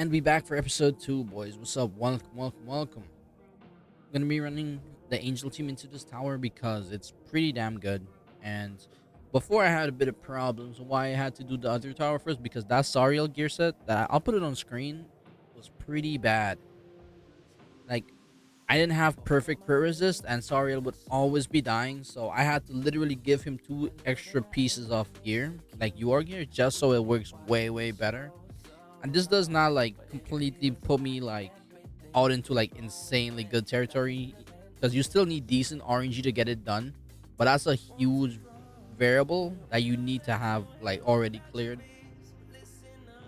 And we back for episode 2, boys. What's up? Welcome. I'm gonna be running the Angel team into this tower because it's pretty damn good. And before I had a bit of problems why I had to do the other tower first because that Sariel gear set that I'll put it on screen was pretty bad. Like I didn't have perfect crit resist and Sariel would always be dying, so I had to literally give him 2 extra pieces of gear, like UR gear, just so it works way better. And this does not like completely put me like out into like insanely good territory because you still need decent RNG to get it done, but that's a huge variable that you need to have like already cleared.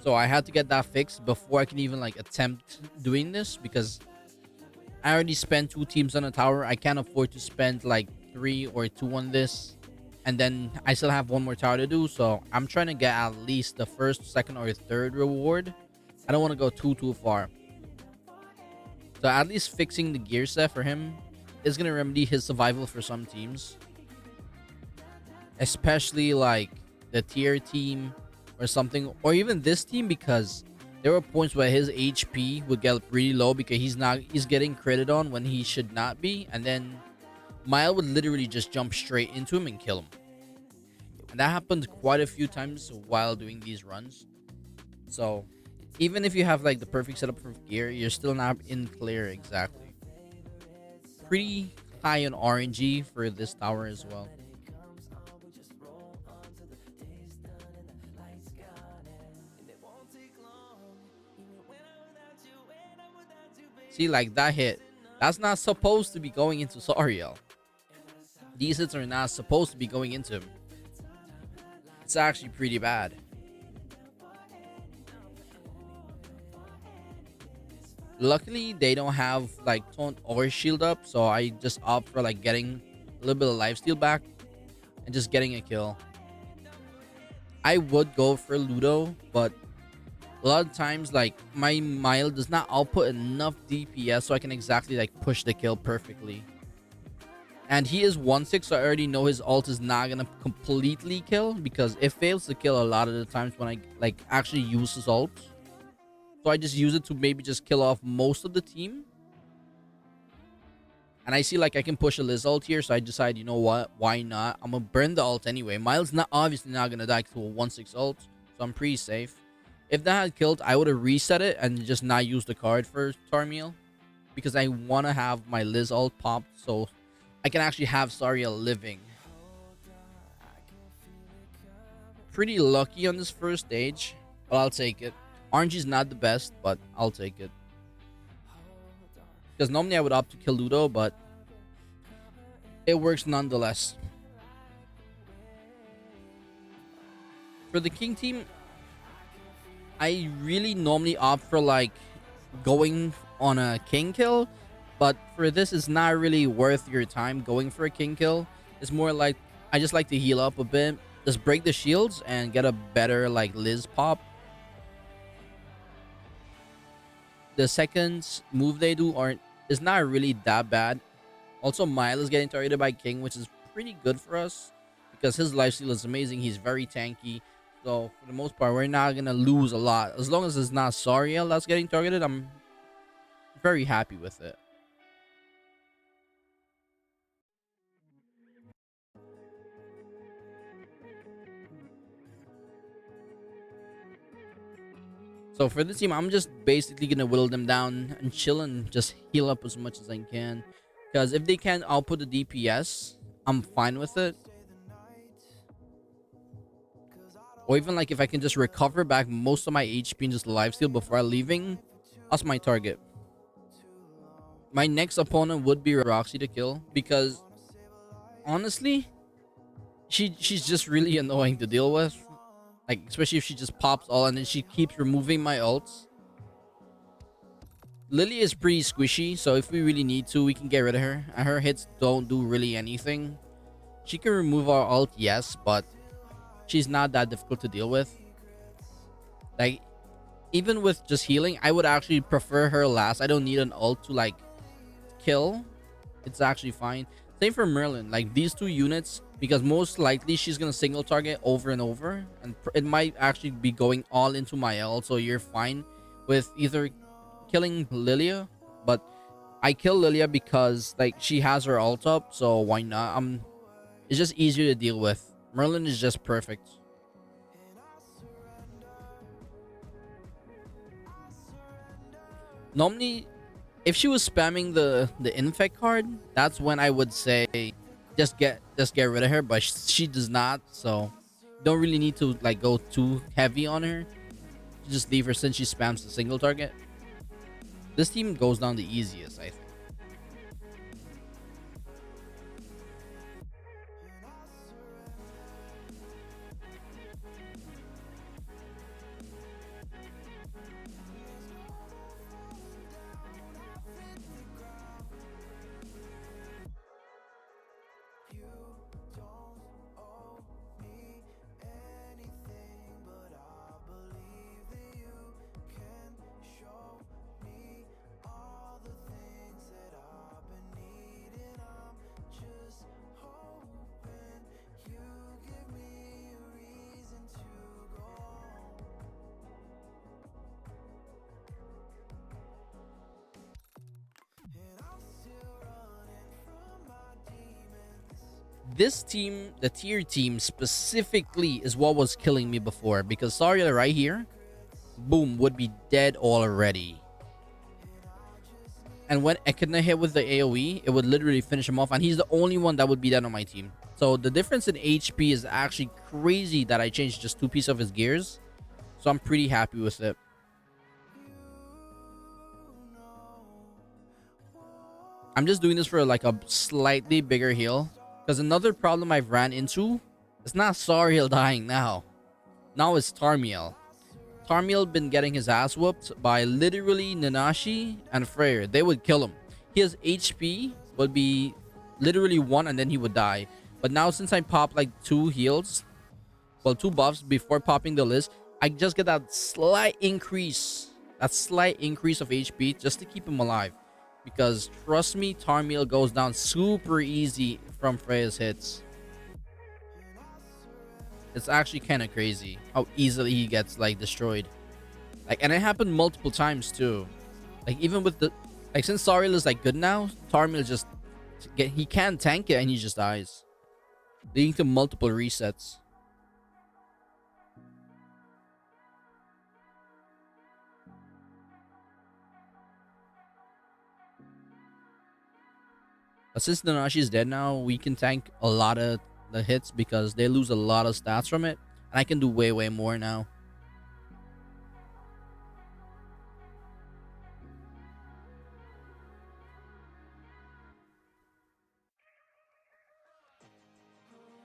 So I had to get that fixed before I can even like attempt doing this because I already spent 2 teams on a tower. I can't afford to spend like 3 or 2 on this, and then I still have one more tower to do. So I'm trying to get at least the first, second, or third reward. I don't want to go too far. So at least fixing the gear set for him is gonna remedy his survival for some teams, especially like the tier team or something, or even this team, because there were points where his HP would get really low because he's getting critted on when he should not be, and then Mile would literally just jump straight into him and kill him. And that happened quite a few times while doing these runs. So even if you have like the perfect setup for gear, you're still not in clear exactly. Pretty high on RNG for this tower as well. See, like that hit, that's not supposed to be going into Sariel. These hits are not supposed to be going into him. It's actually pretty bad. Luckily, they don't have like taunt or shield up, so I just opt for like getting a little bit of lifesteal back and just getting a kill. I would go for Ludo, but a lot of times like my Mile does not output enough DPS so I can exactly like push the kill perfectly. And he is 1-6, so I already know his ult is not gonna completely kill because it fails to kill a lot of the times when I like actually use his ult. So I just use it to maybe just kill off most of the team. And I see like I can push a Liz ult here, so I decide, you know what, why not? I'm gonna burn the ult anyway. Miles not obviously not gonna die to a 1-6 ult, so I'm pretty safe. If that had killed, I would have reset it and just not used the card for Tarmiel, because I want to have my Liz ult popped so I can actually have Sariel living. Pretty lucky on this first stage, but I'll take it. RNG is not the best, but I'll take it. Because normally I would opt to kill Ludo, but it works nonetheless. For the King team, I really normally opt for like going on a King kill, but for this it's not really worth your time going for a King kill. It's more like I just like to heal up a bit, just break the shields and get a better like Liz pop. The second move they do is not really that bad. Also, Mile is getting targeted by King, which is pretty good for us because his lifesteal is amazing. He's very tanky. So for the most part, we're not gonna lose a lot. As long as it's not Sariel that's getting targeted, I'm very happy with it. So for this team, I'm just basically gonna whittle them down and chill and just heal up as much as I can. Because if they can't output the DPS, I'm fine with it. Or even like if I can just recover back most of my HP and just lifesteal before leaving, that's my target. My next opponent would be Roxy to kill because honestly, she's just really annoying to deal with. Like especially if she just pops all and then she keeps removing my ults. Lily is pretty squishy, so if we really need to, we can get rid of her. And her hits don't do really anything. She can remove our ult, yes, but she's not that difficult to deal with. Like, even with just healing, I would actually prefer her last. I don't need an ult to, like, kill. It's actually fine. Same for Merlin. Like, these 2 units, because most likely she's going to single target over and over. And it might actually be going all into my ult, so you're fine with either killing Lilia, but I kill Lilia because like she has her ult up, so why not? It's just easier to deal with. Merlin is just perfect. Normally, if she was spamming the infect card, that's when I would say just get rid of her. But she does not, so don't really need to like go too heavy on her. Just leave her since she spams the single target. This team goes down the easiest, I think. This team, the tier team specifically, is what was killing me before because Saria right here, boom, would be dead already. And when Echidna hit with the AoE, it would literally finish him off, and he's the only one that would be dead on my team. So the difference in HP is actually crazy that I changed just 2 pieces of his gears. So I'm pretty happy with it. I'm just doing this for like a slightly bigger heal. Because another problem I've ran into, it's not Sariel dying now. Now it's Tarmiel. Tarmiel been getting his ass whooped by literally Nanashi and Freyr. They would kill him. His HP would be literally 1 and then he would die. But now since I pop like 2 heals, well 2 buffs before popping the list, I just get that slight increase. That slight increase of HP just to keep him alive. Because trust me, Tarmiel goes down super easy from Freya's hits. It's actually kind of crazy how easily he gets like destroyed. Like, and it happened multiple times too. Like even with the like since Sariel is like good now, Tarmiel just he can't tank it and he just dies, leading to multiple resets. But since Nanashi is dead now, we can tank a lot of the hits because they lose a lot of stats from it. And I can do way more now.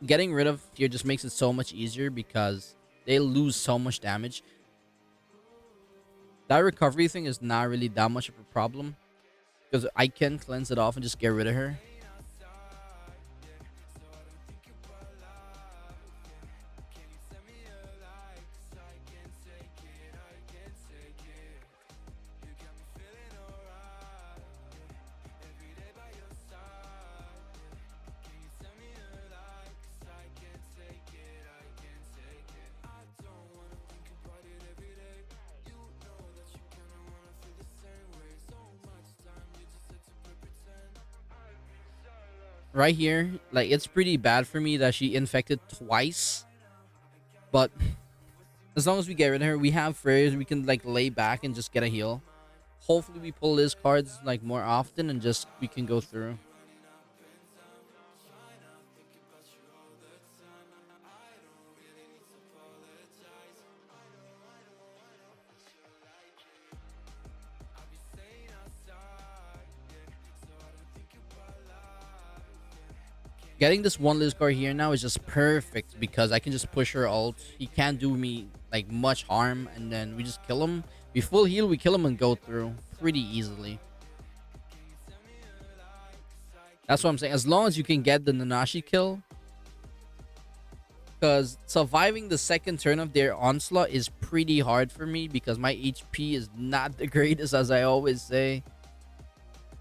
Getting rid of here just makes it so much easier because they lose so much damage. That recovery thing is not really that much of a problem because I can cleanse it off and just get rid of her. Right here, like it's pretty bad for me that she infected twice, but as long as we get rid of her, we have Freys, we can like lay back and just get a heal. Hopefully we pull his cards like more often and just we can go through. Getting this one Liz card here now is just perfect because I can just push her ult. He can't do me like much harm, and then we just kill him. We full heal, we kill him and go through pretty easily. That's what I'm saying. As long as you can get the Nanashi kill, because surviving the second turn of their onslaught is pretty hard for me because my HP is not the greatest, as I always say.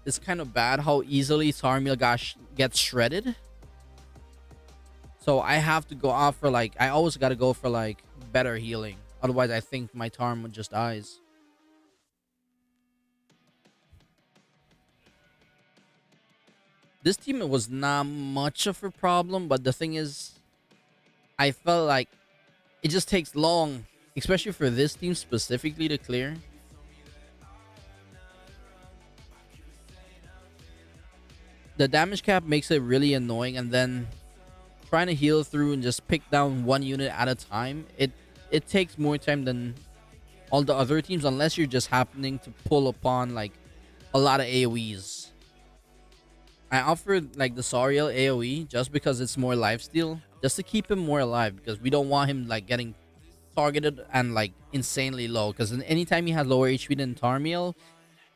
It's kind of bad how easily Tarmiel gets shredded. So I have to go out for like, I always got to go for like better healing. Otherwise, I think my Tarm just dies. This team, it was not much of a problem, but the thing is, I felt like it just takes long, especially for this team specifically to clear. The damage cap makes it really annoying, and then trying to heal through and just pick down one unit at a time, it takes more time than all the other teams, unless you're just happening to pull upon like a lot of AoEs. I offered like the Sariel AoE just because it's more lifesteal, just to keep him more alive, because we don't want him like getting targeted and like insanely low, because anytime he has lower HP than Tarmiel,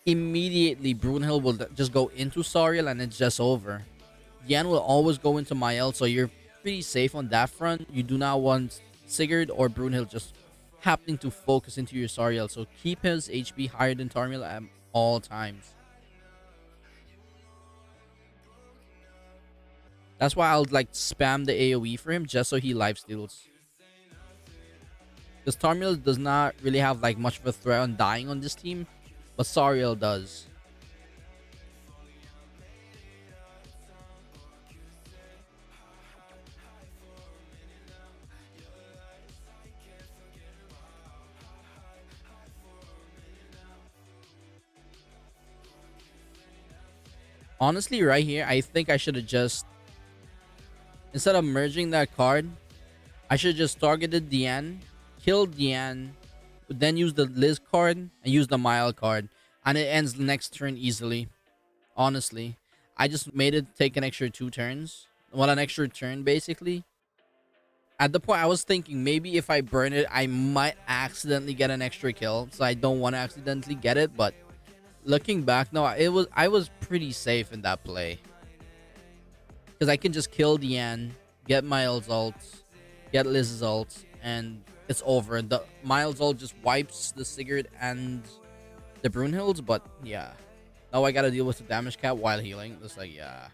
immediately Brunhild will just go into Sariel and it's just over. Yan will always go into Mael, so you're pretty safe on that front. You do not want Sigurd or Brunhild just happening to focus into your Sariel, so keep his HP higher than Tarmiel at all times. That's why I'll like spam the AoE for him just so he lifesteals. Because Tarmiel does not really have like much of a threat on dying on this team, but Sariel does. Honestly, right here, I think I should have just, instead of merging that card, I should have just targeted Diane, killed Diane, then use the Liz card and use the Mile card, and it ends next turn easily. Honestly, I just made it take an extra 2 turns. Well, an extra turn basically. At the point, I was thinking maybe if I burn it, I might accidentally get an extra kill, so I don't want to accidentally get it. But looking back, no, I was pretty safe in that play, because I can just kill Diane, get Miles ult, get Liz's ult, and it's over. The Miles ult just wipes the Sigurd and the Brunhilds, but yeah. Now I gotta deal with the damage cap while healing. It's like, yeah.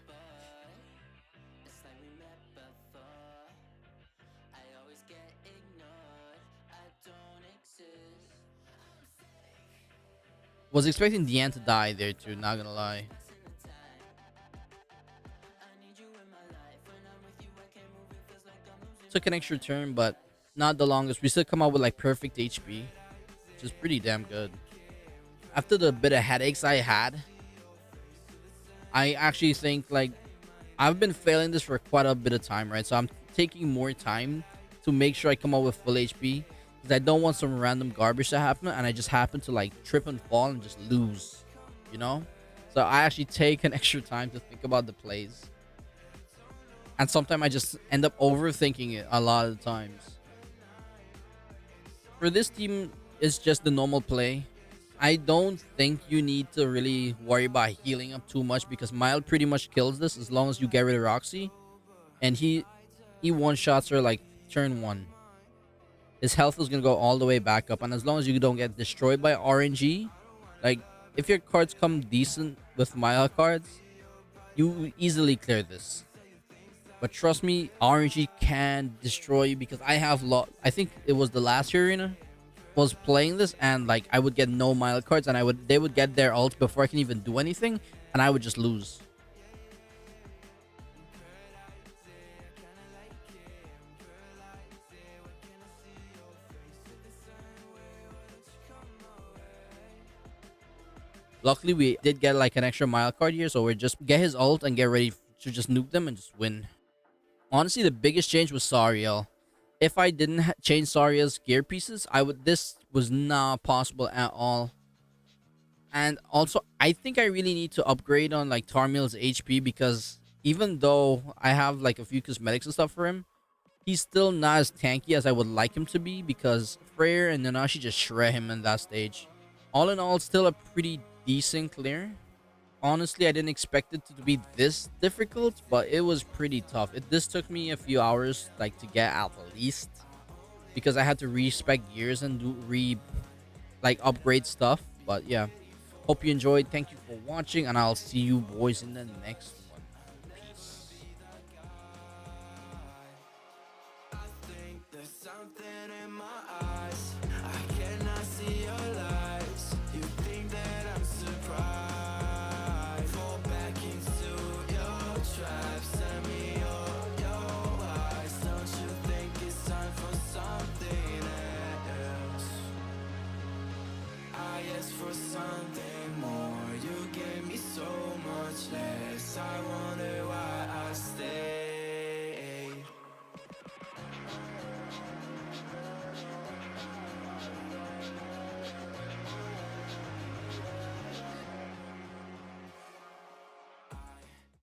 Was expecting Diane to die there too, not gonna lie. Took an extra turn, but not the longest. We still come out with like perfect HP, which is pretty damn good. After the bit of headaches I had, I actually think like I've been failing this for quite a bit of time, right? So I'm taking more time to make sure I come out with full HP, because I don't want some random garbage to happen and I just happen to like trip and fall and just lose, you know? So I actually take an extra time to think about the plays. And sometimes I just end up overthinking it a lot of the times. For this team, it's just the normal play. I don't think you need to really worry about healing up too much, because Mild pretty much kills this as long as you get rid of Roxy. And he one-shots her like turn 1. His health is going to go all the way back up. And as long as you don't get destroyed by RNG, like if your cards come decent with Mild cards, you easily clear this. But trust me, RNG can destroy you, because I have I think it was the last arena was playing this, and like I would get no Mild cards, and they would get their ult before I can even do anything, and I would just lose. Luckily, we did get like an extra Mild card here, so we're just get his ult and get ready to just nuke them and just win. Honestly, the biggest change was Sariel. If I didn't change Sariel's gear pieces, this was not possible at all. And also, I think I really need to upgrade on like Tarmiel's HP, because even though I have like a few cosmetics and stuff for him, he's still not as tanky as I would like him to be, because Freyr and Nanashi just shred him in that stage. All in all, still a pretty decent clear. Honestly, I didn't expect it to be this difficult, but it was pretty tough. This took me a few hours like to get at least, because I had to respec gears and upgrade stuff. But yeah, hope you enjoyed. Thank you for watching, and I'll see you boys in the next